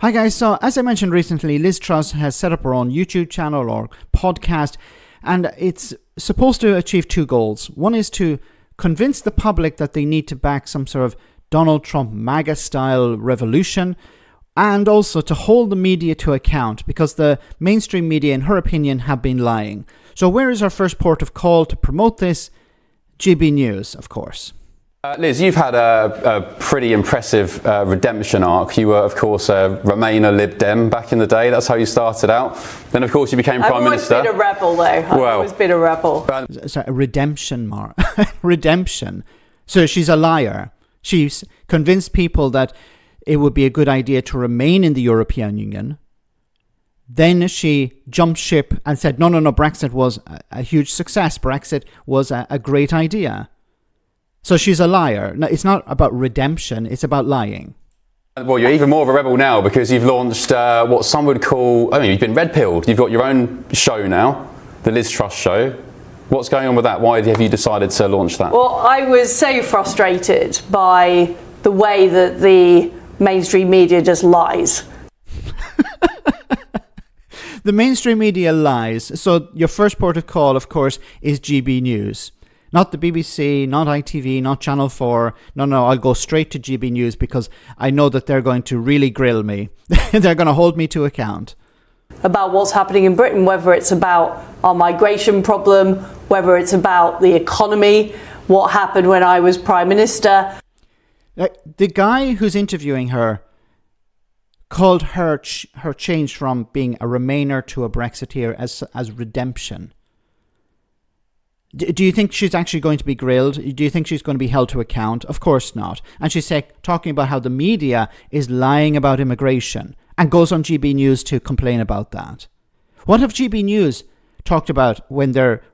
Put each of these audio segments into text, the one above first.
Hi guys, so as I mentioned recently, Liz Truss has set up her own YouTube channel or podcast, and it's supposed to achieve two goals. One is to convince the public that they need to back some sort of Donald Trump MAGA-style revolution, and also to hold the media to account, because the mainstream media, in her opinion, have been lying. So where is our first port of call to promote this? GB News, of course. Liz, you've had a pretty impressive redemption arc. You were, of course, a Remainer Lib Dem back in the day. That's how you started out. Then, of course, you became Prime Minister. I've always been a rebel, though. I've always been a rebel. Sorry, a redemption, redemption. So she's a liar. She's convinced people that it would be a good idea to remain in the European Union. Then she jumped ship and said, no, Brexit was a huge success. Brexit was a great idea. So she's a liar. No, it's not about redemption, it's about lying. Well, you're even more of a rebel now because you've launched what some would call, you've been red-pilled. You've got your own show now, the Liz Truss Show. What's going on with that? Why have you decided to launch that? Well, I was so frustrated by the way that the mainstream media just lies. The mainstream media lies. So your first port of call, of course, is GB News. Not the BBC, not ITV, not Channel 4. No, I'll go straight to GB News because I know that they're going to really grill me. They're going to hold me to account. About what's happening in Britain, whether it's about our migration problem, whether it's about the economy, what happened when I was Prime Minister. The guy who's interviewing her called her change from being a Remainer to a Brexiteer as redemption. Do you think she's actually going to be grilled? Do you think she's going to be held to account? Of course not. And she's talking about how the media is lying about immigration and goes on GB News to complain about that. What have GB News talked about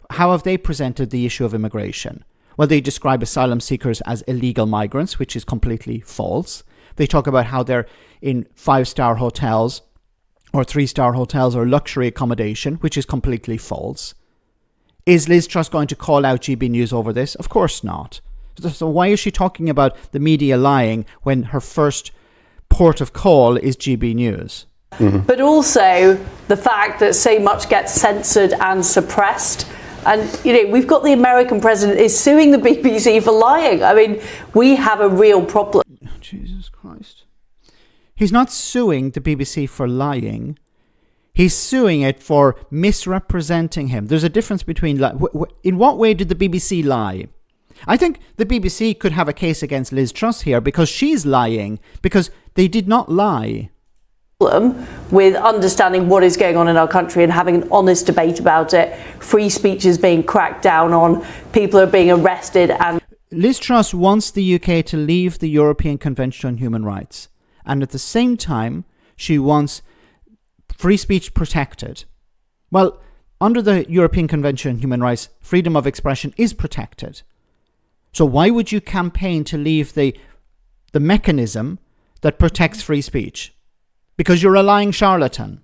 how have they presented the issue of immigration? Well, they describe asylum seekers as illegal migrants, which is completely false. They talk about how they're in 5-star hotels or 3-star hotels or luxury accommodation, which is completely false. Is Liz Truss going to call out GB News over this? Of course not. So why is she talking about the media lying when her first port of call is GB News? Mm-hmm. But also the fact that so much gets censored and suppressed. And, we've got the American president is suing the BBC for lying. I mean, we have a real problem. Jesus Christ. He's not suing the BBC for lying. He's suing it for misrepresenting him. There's a difference between... in what way did the BBC lie? I think the BBC could have a case against Liz Truss here because she's lying, because they did not lie. With understanding what is going on in our country and having an honest debate about it. Free speech is being cracked down on. People are being arrested. And Liz Truss wants the UK to leave the European Convention on Human Rights. And at the same time, she wants free speech protected. Well, under the European Convention on Human Rights, freedom of expression is protected. So why would you campaign to leave the mechanism that protects free speech? Because you're a lying charlatan.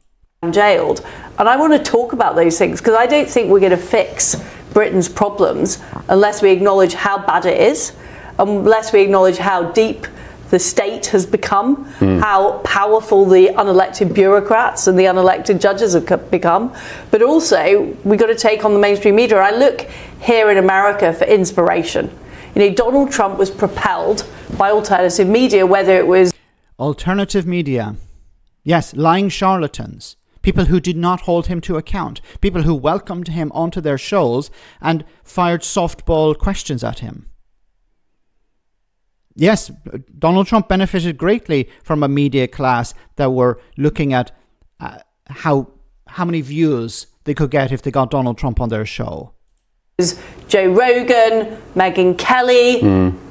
Jailed. And I want to talk about those things because I don't think we're going to fix Britain's problems unless we acknowledge how bad it is, unless we acknowledge how deep the state has become, how powerful the unelected bureaucrats and the unelected judges have become. But also, we've got to take on the mainstream media. I look here in America for inspiration. Donald Trump was propelled by alternative media, whether it was... Alternative media. Yes, lying charlatans. People who did not hold him to account. People who welcomed him onto their shows and fired softball questions at him. Yes, Donald Trump benefited greatly from a media class that were looking at how many views they could get if they got Donald Trump on their show. Joe Rogan, Megyn Kelly,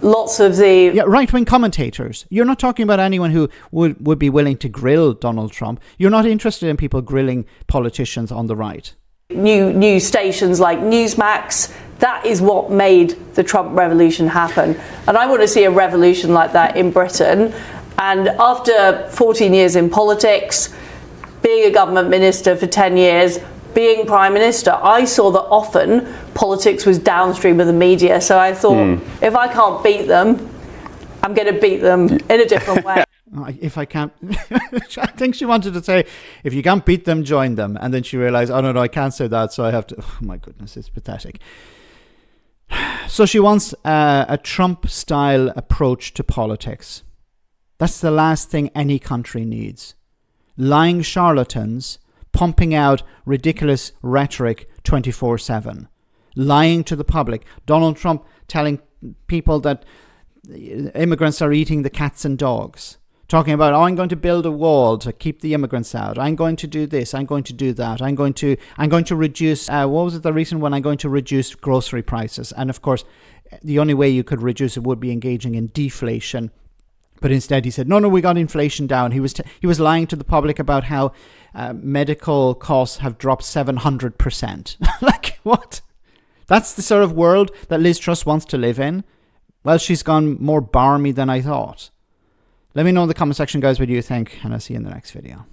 lots of the... Yeah, right-wing commentators. You're not talking about anyone who would be willing to grill Donald Trump. You're not interested in people grilling politicians on the right. New stations like Newsmax, that is what made the Trump revolution happen. And I want to see a revolution like that in Britain. And after 14 years in politics, being a government minister for 10 years, being Prime Minister, I saw that often politics was downstream of the media. So I thought, if I can't beat them, I'm going to beat them in a different way. If I can't, I think she wanted to say, if you can't beat them, join them. And then she realized, oh, no, I can't say that. So I have to, oh my goodness, it's pathetic. So she wants a Trump-style approach to politics. That's the last thing any country needs. Lying charlatans pumping out ridiculous rhetoric 24/7. Lying to the public. Donald Trump telling people that immigrants are eating the cats and dogs. Talking about, oh, I'm going to build a wall to keep the immigrants out. I'm going to do this. I'm going to do that. I'm going to reduce, what was it, the recent one? I'm going to reduce grocery prices. And of course, the only way you could reduce it would be engaging in deflation. But instead he said, no, we got inflation down. He was lying to the public about how medical costs have dropped 700%. Like, what? That's the sort of world that Liz Truss wants to live in? Well, she's gone more barmy than I thought. Let me know in the comment section, guys, what you think, and I'll see you in the next video.